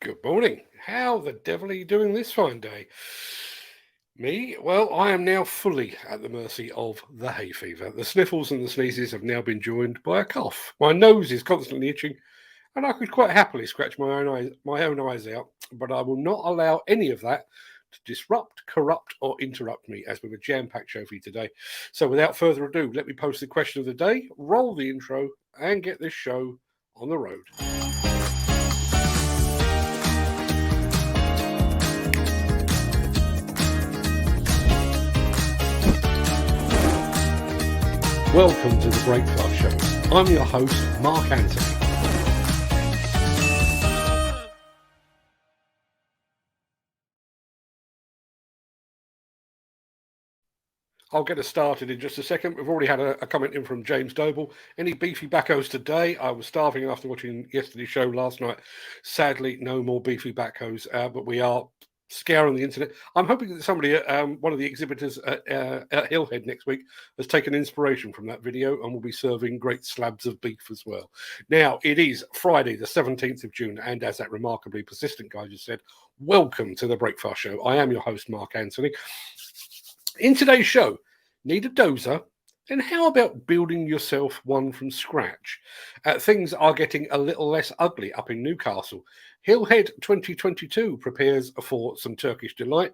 Good morning. How the devil are you doing this fine day? Me? Well, I am now fully at the mercy of the hay fever. The sniffles and the sneezes have now been joined by a cough. My nose is constantly itching, and I could quite happily scratch my own eyes out, but I will not allow any of that to disrupt, corrupt, or interrupt me as with a jam-packed show for you today. So without further ado, let me post the question of the day, roll the intro, and get this show on the road. Welcome to the Breakfast Show. I'm your host, Mark Anthony. I'll get us started in just a second. We've already had a comment in from James Doble. Any beefy backhoes today? I was starving after watching yesterday's show last night. Sadly, no more beefy backhoes, but we are scouring the internet. I'm hoping that somebody, one of the exhibitors at Hillhead next week, has taken inspiration from that video and will be serving great slabs of beef as well. Now, it is Friday, the 17th of June, and as that remarkably persistent guy just said, welcome to the Breakfast Show. I am your host, Mark Anthony. In today's show, need a dozer? And how about building yourself one from scratch? Things are getting a little less ugly up in Newcastle. Hillhead 2022 prepares for some Turkish delight.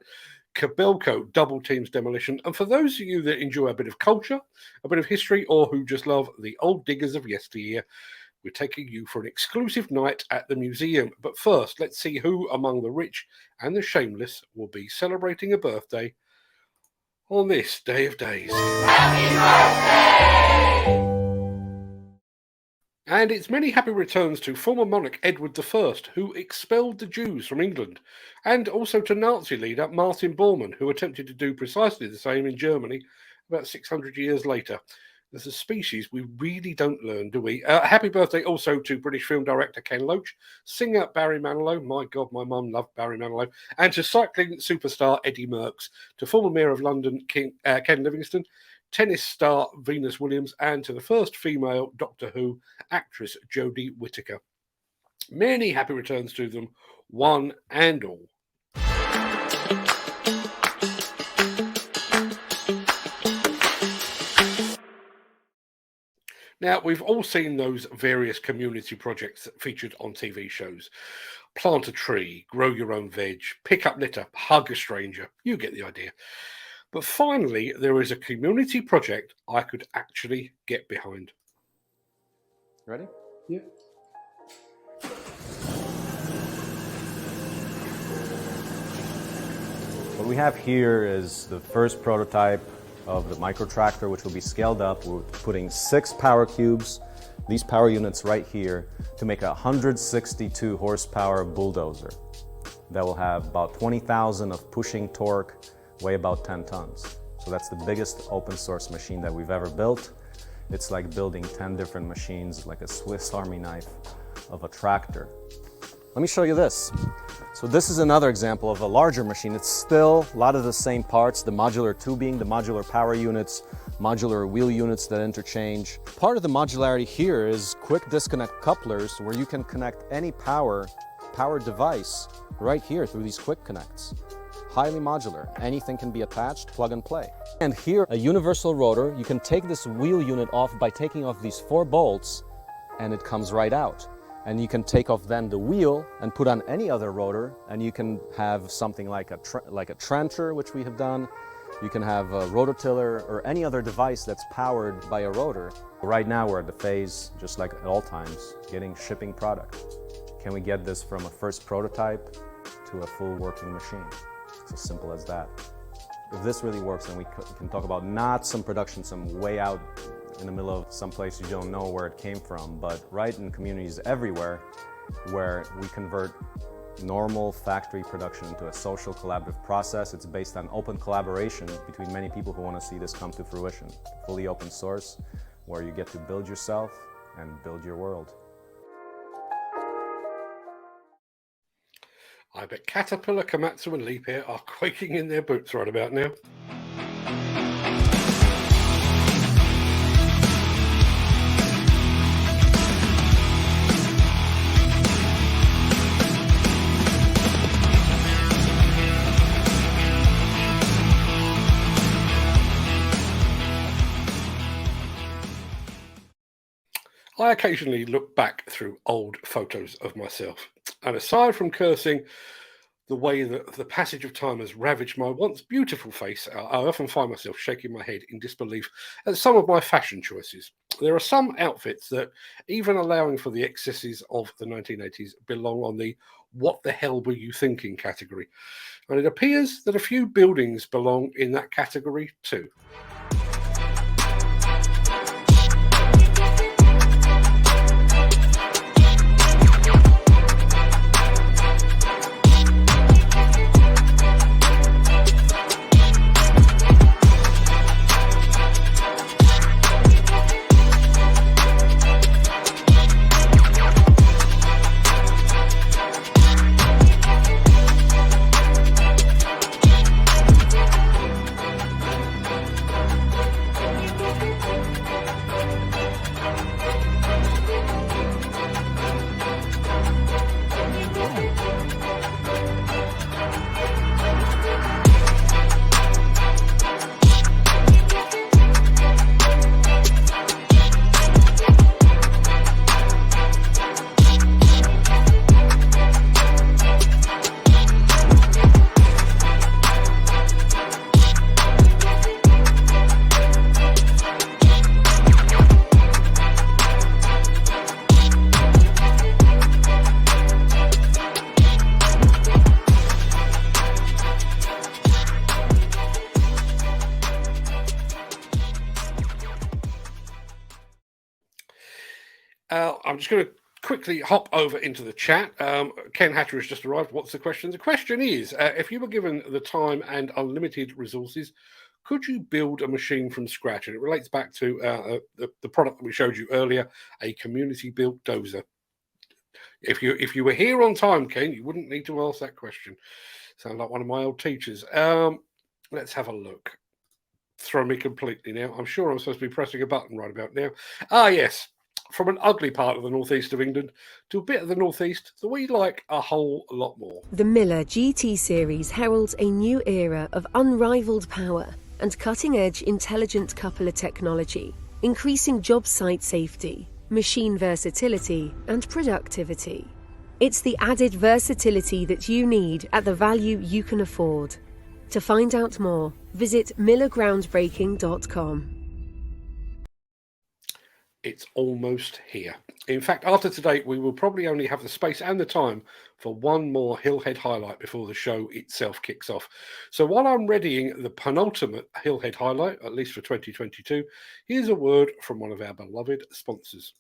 Kobelco double teams Demolition. And for those of you that enjoy a bit of culture, a bit of history, or who just love the old diggers of yesteryear, we're taking you for an exclusive night at the museum. But first, let's see who among the rich and the shameless will be celebrating a birthday on this day of days. Happy birthday! And it's many happy returns to former monarch Edward I, who expelled the Jews from England, and also to Nazi leader Martin Bormann, who attempted to do precisely the same in Germany about 600 years later. There's a species we really don't learn, do we? Happy birthday also to British film director Ken Loach, singer Barry Manilow, my God, my mum loved Barry Manilow, and to cycling superstar Eddie Merckx, to former Mayor of London Ken Livingstone, tennis star Venus Williams, and to the first female Doctor Who actress Jodie Whittaker. Many happy returns to them, one and all. Now, we've all seen those various community projects featured on TV shows. Plant a tree, grow your own veg, pick up litter, hug a stranger. You get the idea. But finally, there is a community project I could actually get behind. Ready? Yeah. What we have here is the first prototype of the micro tractor, which will be scaled up. We're putting 6 power cubes, these power units right here, to make a 162 horsepower bulldozer that will have about 20,000 of pushing torque, weigh about 10 tons. So that's the biggest open source machine that we've ever built. It's like building 10 different machines, like a Swiss Army knife of a tractor. Let me show you this. So this is another example of a larger machine. It's still a lot of the same parts, the modular tubing, the modular power units, modular wheel units that interchange. Part of the modularity here is quick disconnect couplers where you can connect any power device right here through these quick connects. Highly modular, anything can be attached, plug and play. And here, a universal rotor. You can take this wheel unit off by taking off these 4 bolts and it comes right out. And you can take off then the wheel and put on any other rotor, and you can have something like a trencher, which we have done. You can have a rototiller or any other device that's powered by a rotor. Right now we're at the phase, just like at all times, shipping product. Can we get this from a first prototype to a full working machine? It's as simple as that. If this really works, then we can talk about not some production, some way out in the middle of some place you don't know where it came from, but right in communities everywhere where we convert normal factory production into a social collaborative process. It's based on open collaboration between many people who want to see this come to fruition. Fully open source, where you get to build yourself and build your world. I bet Caterpillar, Komatsu and Liebherr are quaking in their boots right about now. I occasionally look back through old photos of myself, and aside from cursing the way that the passage of time has ravaged my once beautiful face, I often find myself shaking my head in disbelief at some of my fashion choices. There are some outfits that, even allowing for the excesses of the 1980s, belong on the "what the hell were you thinking" category. And it appears that a few buildings belong in that category too. I'm just going to quickly hop over into the chat. Ken Hatter has just arrived. What's the question? The question is, if you were given the time and unlimited resources, could you build a machine from scratch? And it relates back to the product that we showed you earlier, a community-built dozer. If you were here on time, Ken, you wouldn't need to ask that question. Sound like one of my old teachers. Let's have a look. Throw me completely now. I'm sure I'm supposed to be pressing a button right about now. Ah, yes. From an ugly part of the northeast of England to a bit of the northeast that we like a whole lot more. The Miller GT series heralds a new era of unrivaled power and cutting-edge intelligent coupler technology, increasing job site safety, machine versatility, and productivity. It's the added versatility that you need at the value you can afford. To find out more, visit millergroundbreaking.com. It's almost here. In fact, after today, we will probably only have the space and the time for one more Hillhead highlight before the show itself kicks off. So while I'm readying the penultimate Hillhead highlight, at least for 2022, here's a word from one of our beloved sponsors.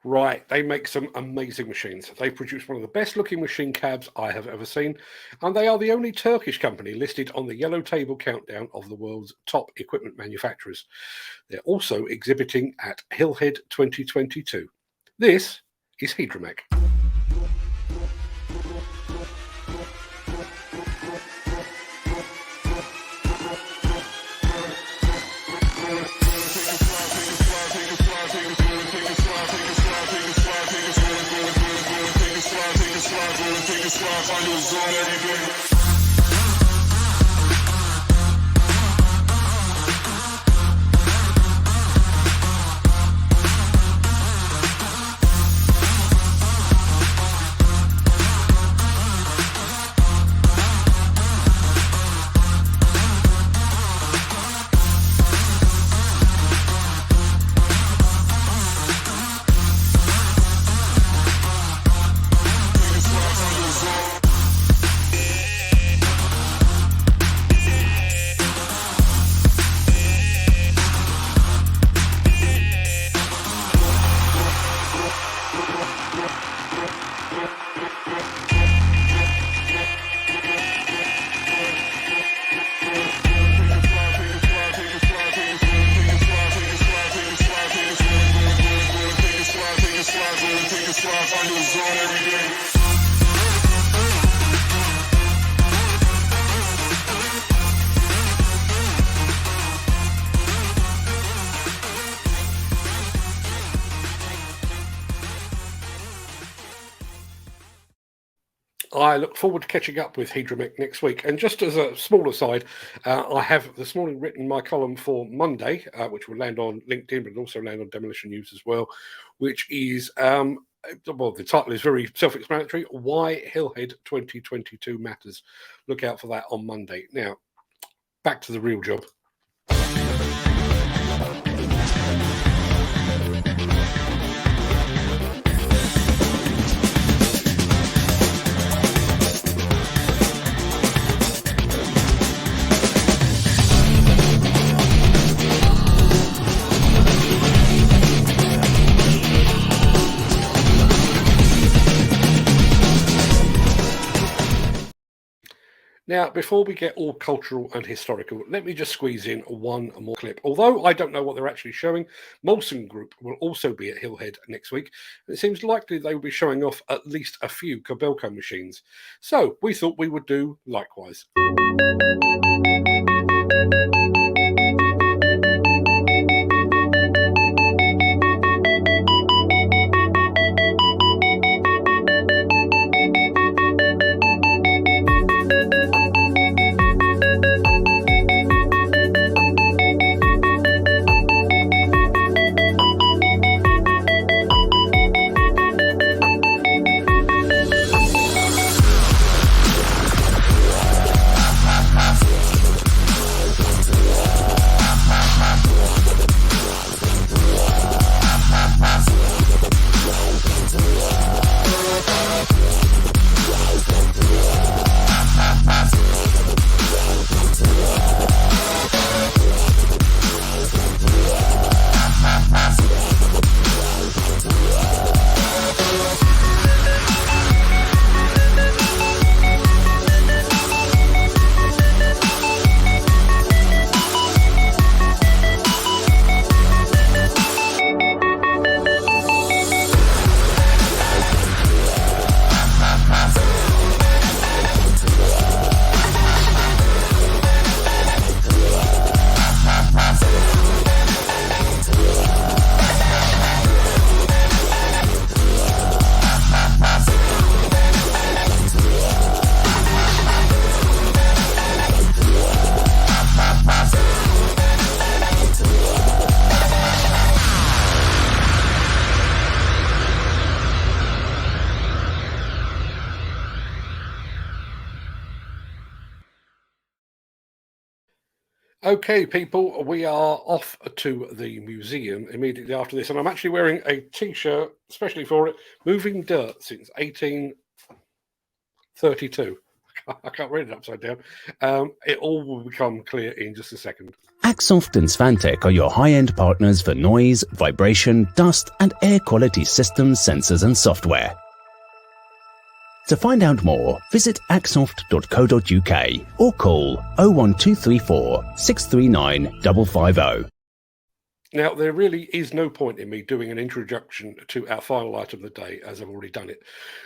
Right, they make some amazing machines. They produce one of the best looking machine cabs I have ever seen, and they are the only Turkish company listed on the Yellow Table countdown of the world's top equipment manufacturers. They're also exhibiting at Hillhead 2022. This is Hydromek. I look forward to catching up with Hydromech next week. And just as a small aside, I have this morning written my column for Monday, which will land on LinkedIn, but also land on Demolition News as well, which is, well, the title is very self-explanatory, Why Hillhead 2022 Matters. Look out for that on Monday. Now, back to the real job. Now, before we get all cultural and historical, let me just squeeze in one more clip. Although I don't know what they're actually showing, Molson Group will also be at Hillhead next week. It seems likely they will be showing off at least a few Kobelco machines. So we thought we would do likewise. Okay, people, we are off to the museum immediately after this, and I'm actually wearing a t-shirt, especially for it, Moving Dirt since 1832. I can't read it upside down. It all will become clear in just a second. Axoft and Svantec are your high-end partners for noise, vibration, dust and air quality systems, sensors and software. To find out more, visit axoft.co.uk or call 01234 639 550. Now, there really is no point in me doing an introduction to our final item of the day, as I've already done it.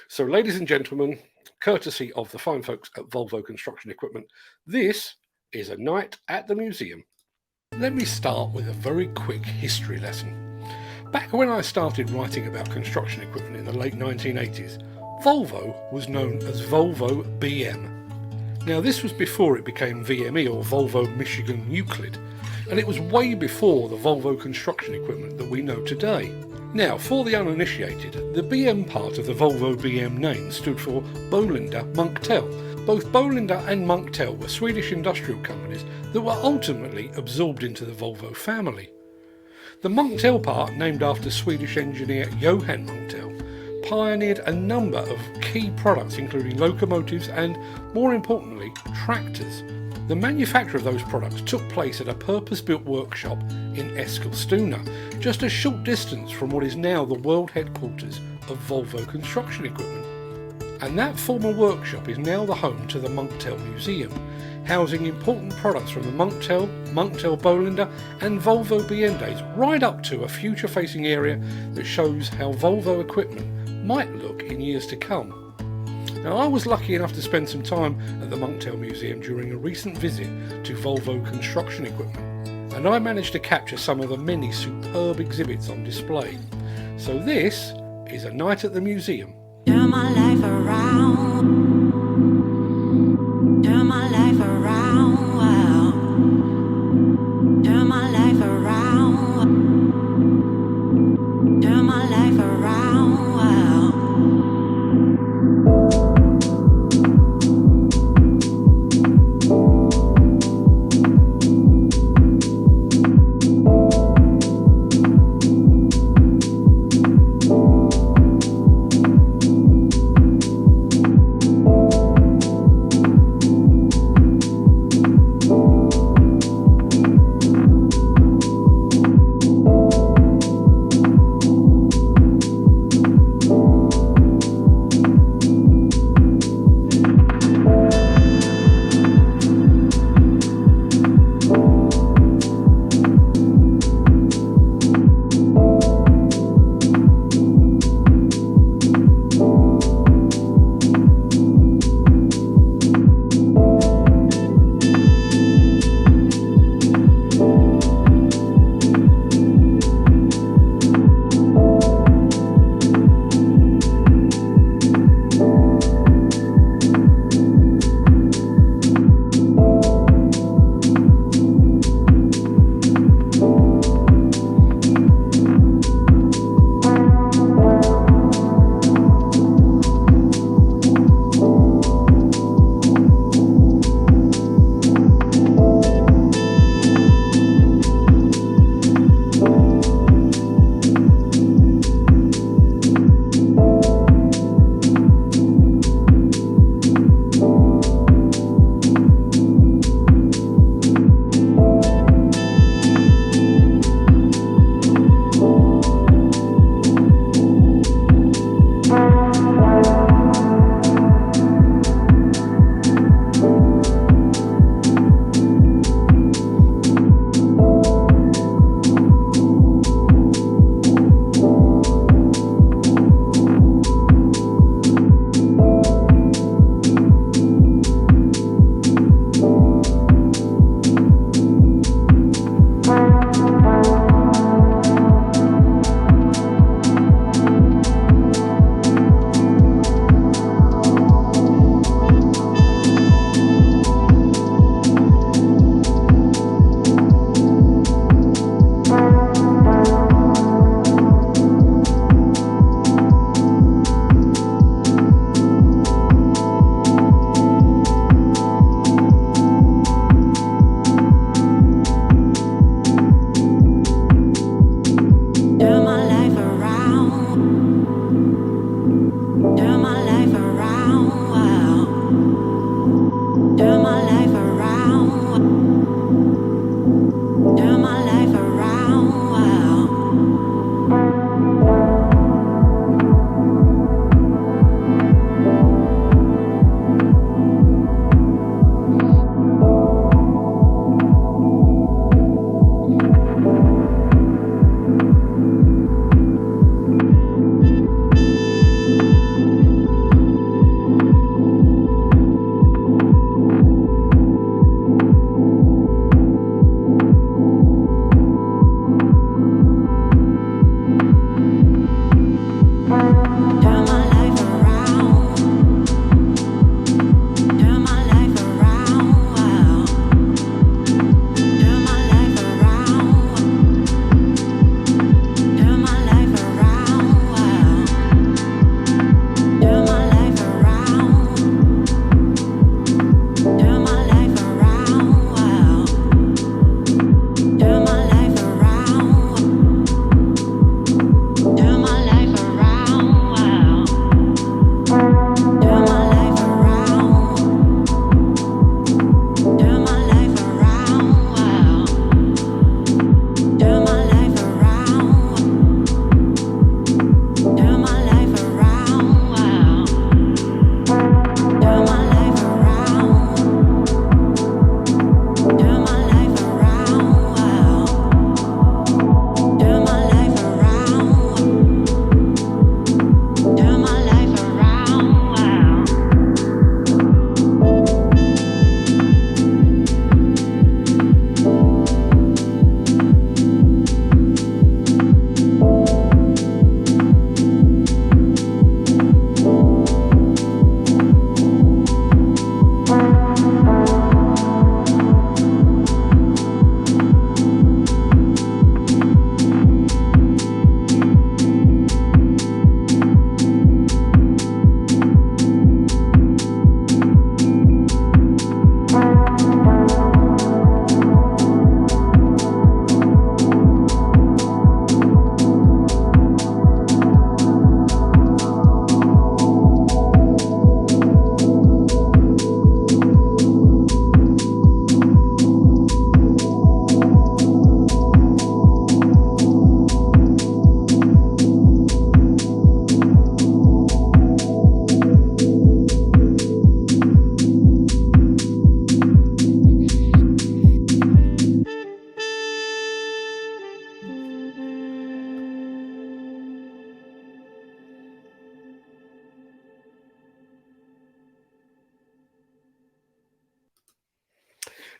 So, ladies and gentlemen, courtesy of the fine folks at Volvo Construction Equipment, this is a night at the museum. Let me start with a very quick history lesson. Back when I started writing about construction equipment in the late 1980s, Volvo was known as Volvo BM. Now, this was before it became VME, or Volvo Michigan Euclid, and it was way before the Volvo construction equipment that we know today. Now, for the uninitiated, the BM part of the Volvo BM name stood for Bollinger Munktel. Both Bollinger and Munktel were Swedish industrial companies that were ultimately absorbed into the Volvo family. The Munktel part, named after Swedish engineer Johan Munktel, pioneered a number of key products, including locomotives and, more importantly, tractors. The manufacture of those products took place at a purpose-built workshop in Eskilstuna, just a short distance from what is now the world headquarters of Volvo Construction Equipment. And that former workshop is now the home to the Munktel Museum, housing important products from the Munktel, Bollinger and Volvo BM days, right up to a future-facing area that shows how Volvo equipment might look in years to come. Now, I was lucky enough to spend some time at the Munktel Museum during a recent visit to Volvo Construction Equipment, and I managed to capture some of the many superb exhibits on display. So this is a night at the museum. Turn my life around.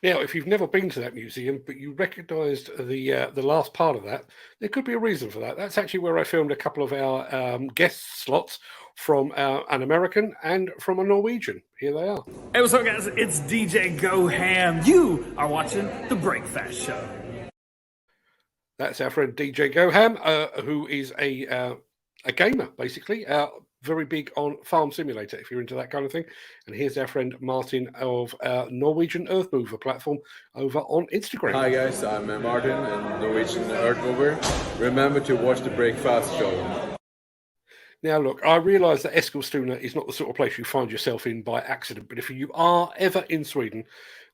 Now, if you've never been to that museum, but you recognised the last part of that, there could be a reason for that. That's actually where I filmed a couple of our guest slots from an American and from a Norwegian. Here they are. Hey, what's up, guys? It's DJ Go Ham. You are watching The Breakfast Show. That's our friend DJ Goham, who is a gamer, basically. Very big on Farm Simulator, if you're into that kind of thing. And here's our friend Martin of Norwegian Earth Mover platform over on Instagram. Hi guys, I'm Martin and Norwegian Earth Mover. Remember to watch The Breakfast Show. Now, look, I realise that Eskilstuna is not the sort of place you find yourself in by accident, but if you are ever in Sweden,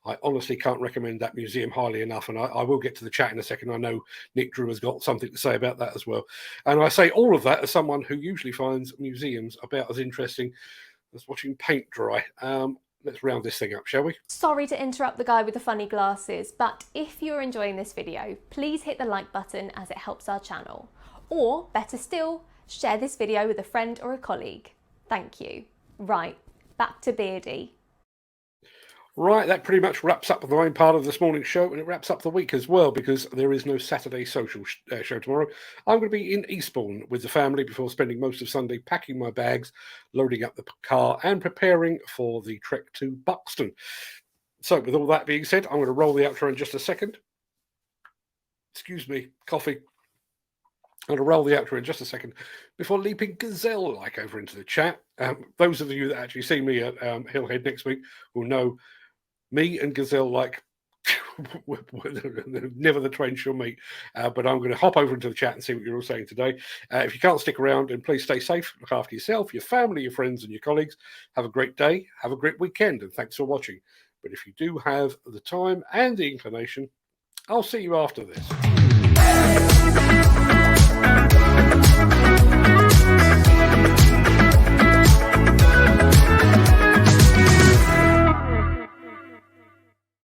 I honestly can't recommend that museum highly enough, and I will get to the chat in a second. I know Nick Drew has got something to say about that as well. And I say all of that as someone who usually finds museums about as interesting as watching paint dry. Let's round this thing up, shall we? Sorry to interrupt the guy with the funny glasses, but if you're enjoying this video, please hit the like button as it helps our channel. Or, better still, share this video with a friend or a colleague. Thank you. Right, back to Beardy. Right, that pretty much wraps up the main part of this morning's show, and it wraps up the week as well, because there is no Saturday social show tomorrow. I'm going to be in Eastbourne with the family before spending most of Sunday packing my bags, loading up the car, and preparing for the trek to Buxton. So, with all that being said, I'm going to roll the outro in just a second. Excuse me, coffee. I'm going to roll the outro in just a second before leaping gazelle-like over into the chat. Those of you that actually see me at Hillhead next week will know me and gazelle-like, never the twain shall meet. But I'm going to hop over into the chat and see what you're all saying today. If you can't stick around, then please stay safe. Look after yourself, your family, your friends, and your colleagues. Have a great day. Have a great weekend. And thanks for watching. But if you do have the time and the inclination, I'll see you after this.